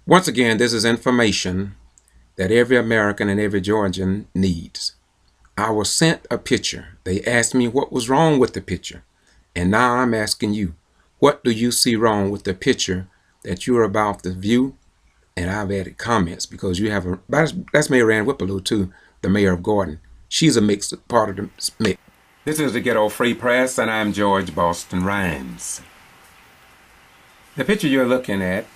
Once again, this is information that every American and every Georgian needs. I was sent a picture. They asked me what was wrong with the picture. And now I'm asking you, what do you see wrong with the picture that you're about to view? And I've added comments because you have that's Mayor Ann Whippaloo too, the mayor of Gordon. She's a mixed part of the mix. This is the Ghetto Free Press, and I'm George Boston Rhymes. The picture you're looking at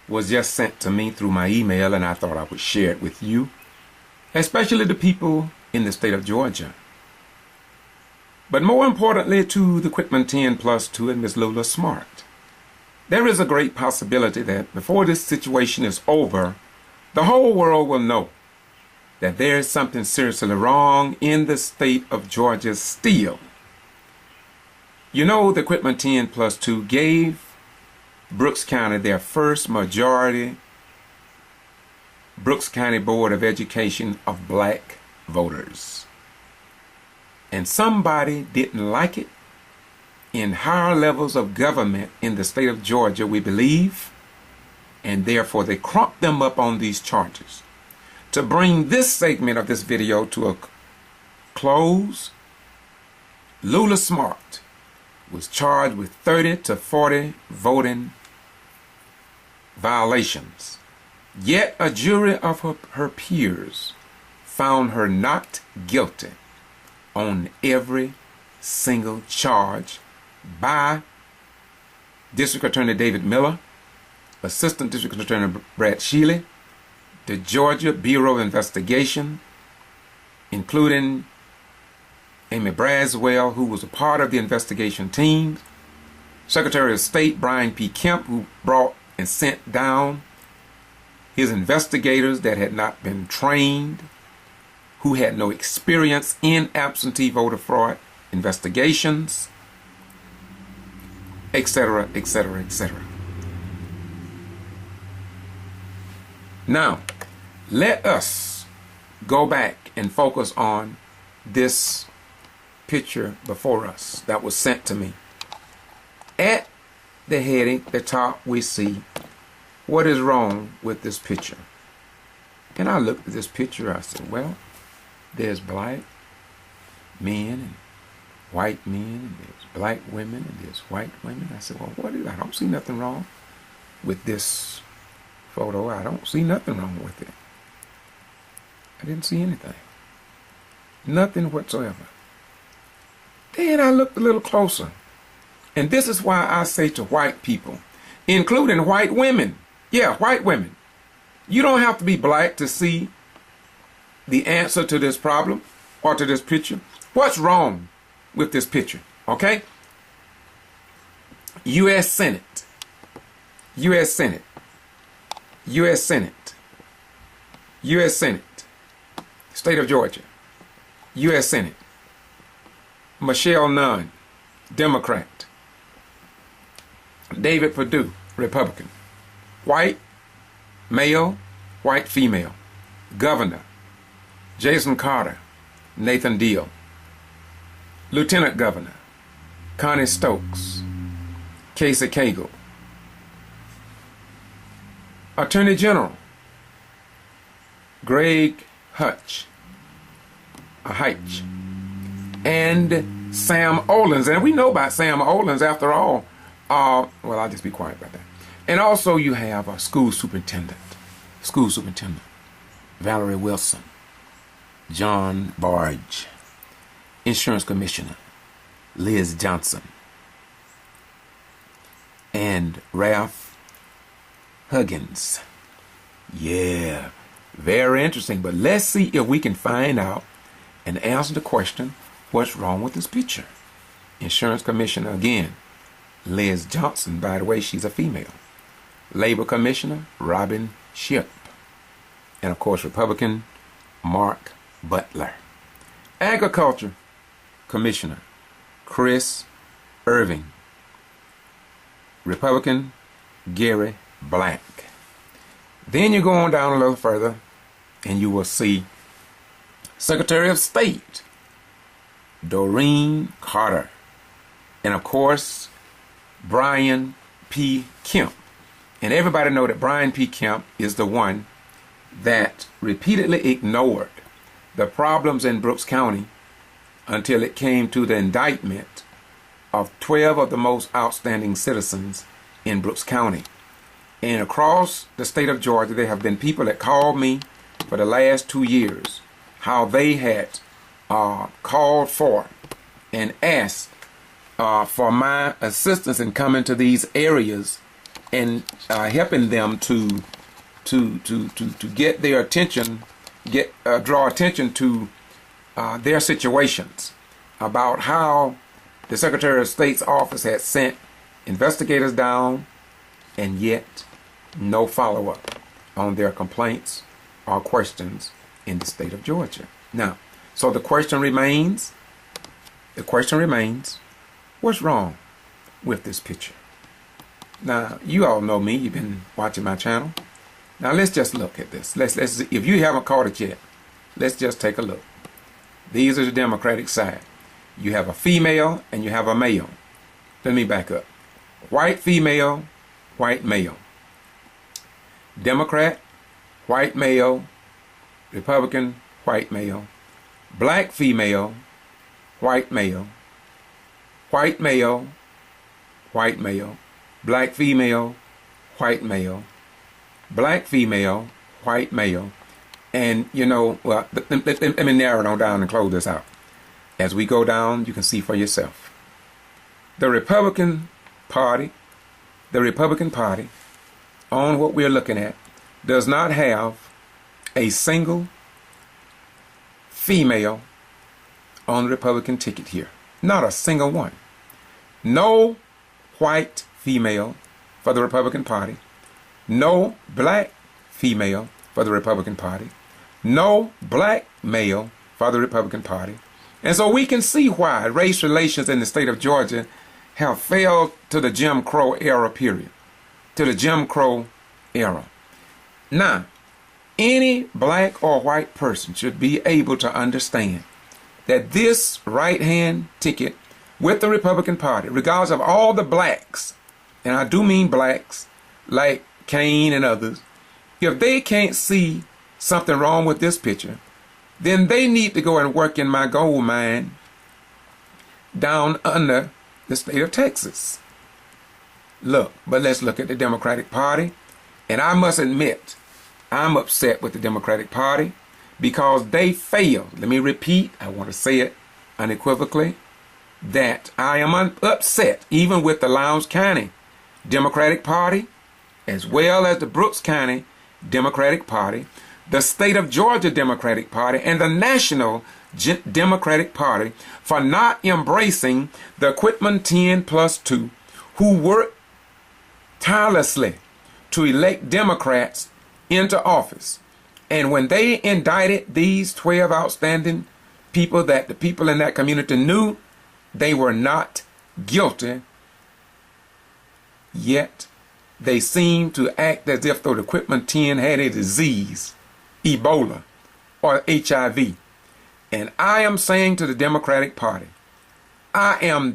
was just sent to me through my email, and I thought I would share it with you, especially the people in the state of Georgia. But more importantly, to the Quitman 10 Plus 2 and Miss Lola Smart. There is a great possibility that before this situation is over, the whole world will know that there is something seriously wrong in the state of Georgia still. You know, the Quitman 10 Plus 2 gave Brooks County their first majority Brooks County Board of Education of black voters. And somebody didn't like it in higher levels of government in the state of Georgia, we believe, and therefore they crumped them up on these charges. To bring this segment of this video to a close, Lola Smart was charged with 30 to 40 voting violations. Yet a jury of her peers found her not guilty on every single charge by District Attorney David Miller, Assistant District Attorney Brad Shealy, the Georgia Bureau of Investigation, including Amy Braswell, who was a part of the investigation team, Secretary of State Brian P. Kemp, who brought and sent down his investigators that had not been trained, who had no experience in absentee voter fraud investigations, etc., etc., etc. Now, let us go back and focus on this picture before us that was sent to me. At the heading, the top, we see what is wrong with this picture. And I looked at this picture, I said, well, there's black men and white men, and there's black women and there's white women. I said, well, I don't see nothing wrong with this photo. I don't see nothing wrong with it. I didn't see anything. Nothing whatsoever. Then I looked a little closer. And this is why I say to white people, including white women, yeah, white women, you don't have to be black to see the answer to this problem or to this picture. What's wrong with this picture? Okay? U.S. Senate, U.S. Senate, U.S. Senate, U.S. Senate, State of Georgia, U.S. Senate, Michelle Nunn, Democrat, David Perdue, Republican, white, male, white, female, Governor, Jason Carter, Nathan Deal, Lieutenant Governor, Connie Stokes, Casey Cagle, Attorney General, Greg Hutch, and Sam Olens. And we know about Sam Olens after all. Well, I'll just be quiet about that. And also you have a school superintendent, Valerie Wilson, John Barge, Insurance Commissioner, Liz Johnson, and Ralph Huggins. Yeah, very interesting. But let's see if we can find out and answer the question, what's wrong with this picture? Insurance Commissioner again, Liz Johnson, by the way, she's a female. Labor Commissioner, Robin Shipp. And of course, Republican, Mark Butler. Agriculture Commissioner, Chris Irving. Republican, Gary Black. Then you go on down a little further, and you will see Secretary of State, Doreen Carter. And of course, Brian P. Kemp. And everybody know that Brian P. Kemp is the one that repeatedly ignored the problems in Brooks County until it came to the indictment of 12 of the most outstanding citizens in Brooks County. And across the state of Georgia, there have been people that called me for the last 2 years how they had called for and asked for my assistance in coming to these areas and helping them to get their attention, draw attention to their situations about how the Secretary of State's office had sent investigators down and yet no follow-up on their complaints or questions in the state of Georgia. Now, so the question remains, what's wrong with this picture? Now, you all know me, you've been watching my channel. Now let's just look at this. Let's if you haven't caught it yet, let's just take a look. These are the Democratic side. You have a female and you have a male. Let me back up. White female, white male. Democrat, white male. Republican, white male. Black female, white male. White male, white male. Black female, white male. Black female, white male. And you know, well, let me narrow it on down and close this out. As we go down, you can see for yourself. The Republican Party, on what we're looking at, does not have a single female on the Republican ticket here. Not a single one. No white female for the Republican Party. No black female for the Republican Party. No black male for the Republican Party. And so we can see why race relations in the state of Georgia have failed to the Jim Crow era period. To the Jim Crow era. Now, any black or white person should be able to understand that this right-hand ticket with the Republican Party, regardless of all the blacks, and I do mean blacks like Kane and others, if they can't see something wrong with this picture, then they need to go and work in my gold mine down under the state of Texas. Look, but let's look at the Democratic Party. And I must admit, I'm upset with the Democratic Party because they failed. Let me repeat, I want to say it unequivocally, that I am upset even with the Lowndes County Democratic Party, as well as the Brooks County Democratic Party, the state of Georgia Democratic Party, and the National Democratic Party for not embracing the Quitman 10+2, who worked tirelessly to elect Democrats into office. And when they indicted these 12 outstanding people that the people in that community knew they were not guilty, yet they seemed to act as if though the Quitman 10 had a disease, Ebola, or HIV. And I am saying to the Democratic Party, I am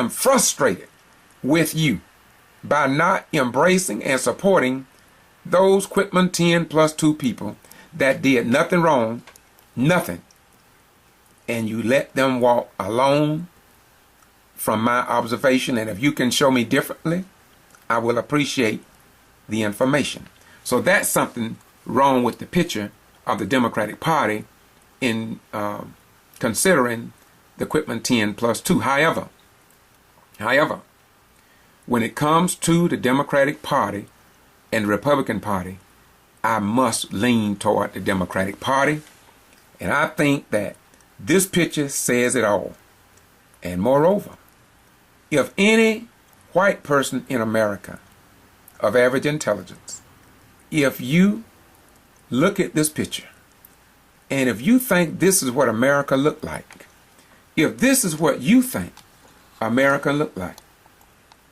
frustrated with you by not embracing and supporting those Quitman 10+2 people that did nothing wrong, nothing. And you let them walk alone from my observation. And if you can show me differently, I will appreciate the information. So that's something wrong with the picture of the Democratic Party in considering the Quitman 10+2. However, when it comes to the Democratic Party and the Republican Party, I must lean toward the Democratic Party. And I think that this picture says it all. And moreover, if any white person in America of average intelligence, if you look at this picture, and if you think this is what America looked like, if this is what you think America looked like,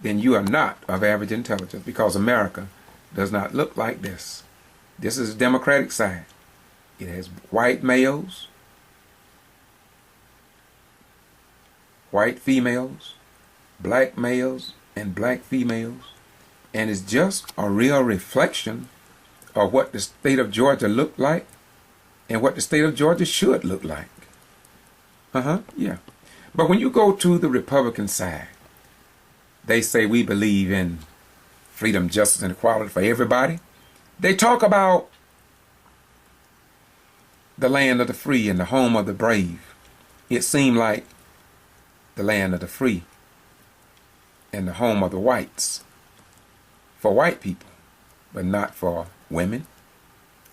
then you are not of average intelligence, because America does not look like this. This is the Democratic side. It has white males, white females, black males, and black females, And it's just a real reflection of what the state of Georgia looked like and what the state of Georgia should look like. Yeah. But when you go to the Republican side, they say we believe in freedom, justice, and equality for everybody. They talk about the land of the free and the home of the brave. It seemed like the land of the free and the home of the whites for white people, but not for women.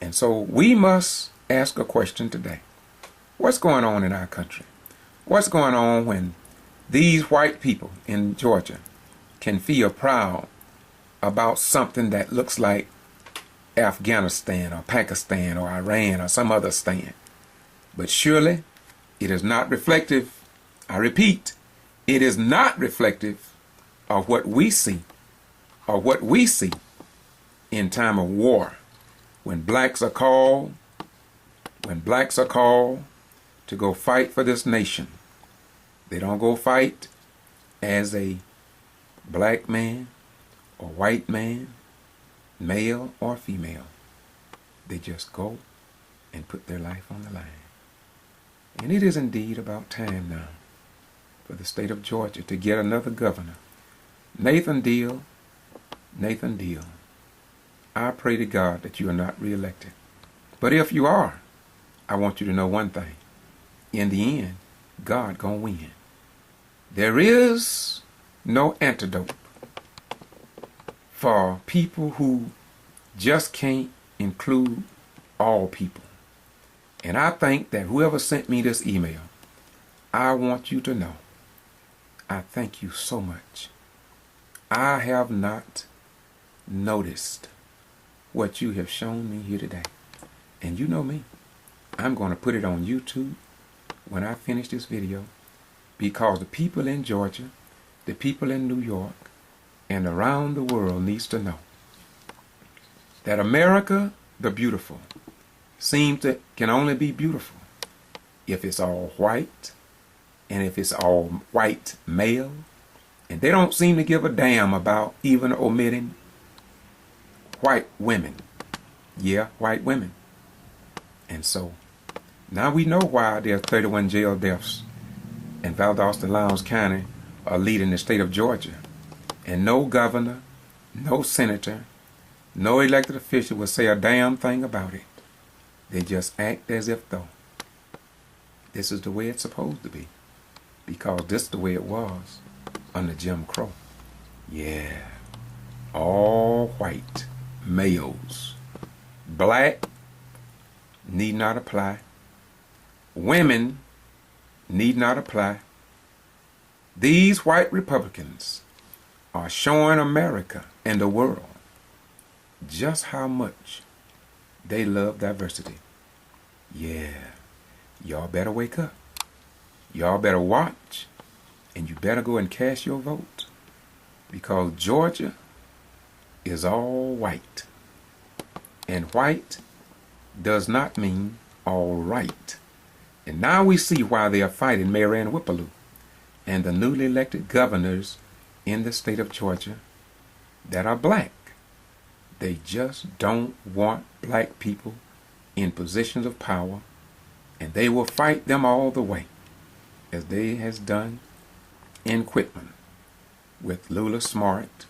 And so we must ask a question today. What's going on in our country? What's going on when these white people in Georgia can feel proud about something that looks like Afghanistan or Pakistan or Iran or some other stand? But surely it is not reflective, I repeat, it is not reflective of what we see in time of war, when blacks are called to go fight for this nation. They don't go fight as a black man or white man, male or female. They just go and put their life on the line. And it is indeed about time now for the state of Georgia to get another governor. Nathan Deal, I pray to God that you are not reelected. But if you are, I want you to know one thing. In the end, God gonna win. There is no antidote for people who just can't include all people. And I think that whoever sent me this email, I want you to know, I thank you so much. I have not noticed what you have shown me here today. And you know me, I'm going to put it on YouTube when I finish this video, because the people in Georgia, the people in New York, and around the world needs to know that America, the beautiful, can only be beautiful if it's all white, and if it's all white male. And they don't seem to give a damn about even omitting white women. Yeah, white women. And so now we know why there are 31 jail deaths in Valdosta, Lowndes County are leading the state of Georgia. And no governor, no senator, no elected official will say a damn thing about it. They just act as if though this is the way it's supposed to be, because this is the way it was under Jim Crow. Yeah, all white males. Black need not apply. Women need not apply. These white Republicans are showing America and the world just how much they love diversity. Yeah, y'all better wake up. Y'all better watch, and you better go and cast your vote, because Georgia is all white. And white does not mean all right. And now we see why they are fighting Mayor Ann Whippaloo and the newly elected governors in the state of Georgia that are black. They just don't want black people in positions of power, and they will fight them all the way, as they has done in Quitman with Lula Smart,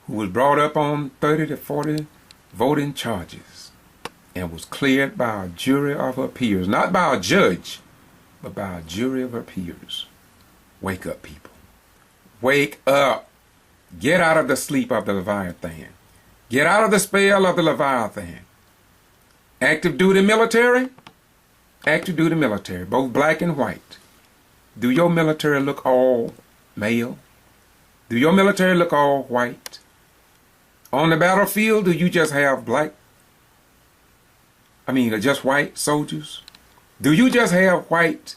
who was brought up on 30 to 40 voting charges and was cleared by a jury of her peers, not by a judge, but by a jury of her peers. Wake up, people. Wake up. Get out of the sleep of the Leviathan. Get out of the spell of the Leviathan. Active duty military? Active duty military, both black and white. Do your military look all male? Do your military look all white? On the battlefield, do you just have just white soldiers? Do you just have white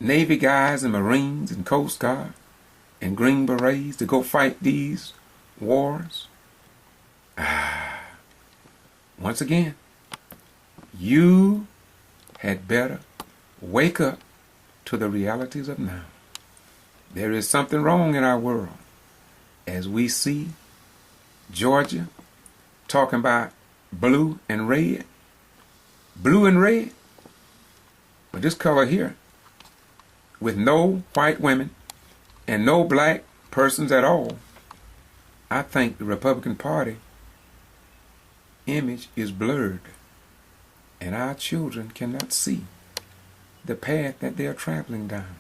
Navy guys and Marines and Coast Guard and Green Berets to go fight these wars? Once again, you had better wake up to the realities of now. There is something wrong in our world. as we see Georgia talking about blue and red, but this color here, with no white women and no black persons at all, I think the Republican Party image is blurred, and our children cannot see the path that they are traveling down.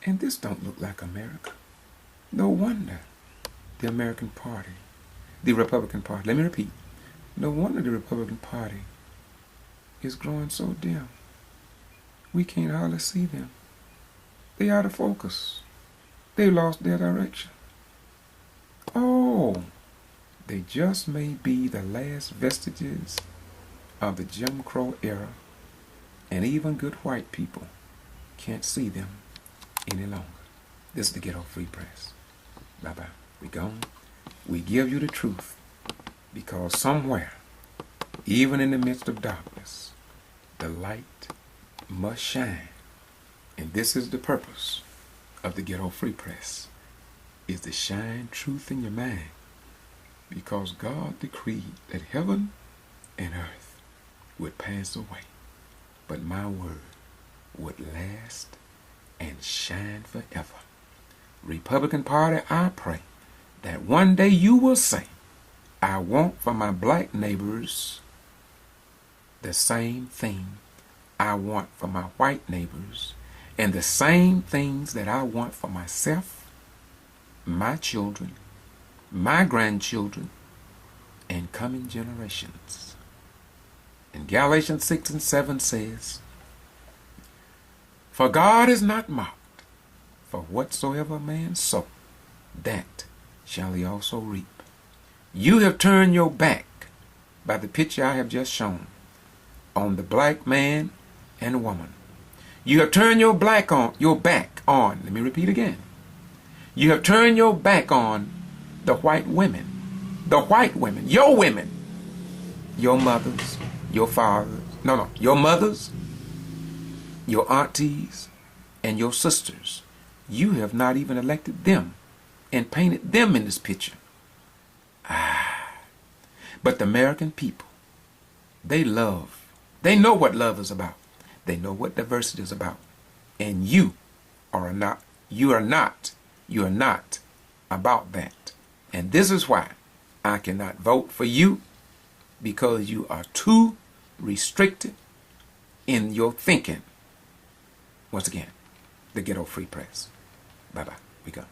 And this don't look like America. No wonder the American Party, the Republican Party, let me repeat, no wonder the Republican Party is growing so dim. We can't hardly see them. They out of focus. They lost their direction. Oh, they just may be the last vestiges of the Jim Crow era, and even good white people can't see them any longer. This is the Ghetto Free Press. Bye-bye. We gone. We give you the truth, because somewhere, even in the midst of darkness, the light must shine. And this is the purpose of the Ghetto Free Press, is to shine truth in your mind, because God decreed that heaven and earth would pass away, but my word would last and shine forever. Republican Party, I pray that one day you will say, I want for my black neighbors the same thing I want for my white neighbors, and the same things that I want for myself, my children, my grandchildren, and coming generations. And Galatians 6 and 7 says, for God is not mocked, for whatsoever man sow, that shall he also reap. You have turned your back, by the picture I have just shown, on the black man and woman. You have turned your back on, let me repeat again. You have turned your back on the white women, your women, your mothers, your fathers, your mothers, your aunties, and your sisters. You have not even elected them and painted them in this picture. But the American people, they know what love is about. They know what diversity is about. And you are not about that. And this is why I cannot vote for you, because you are too restricted in your thinking. Once again, the Ghetto Free Press. Bye-bye. We go.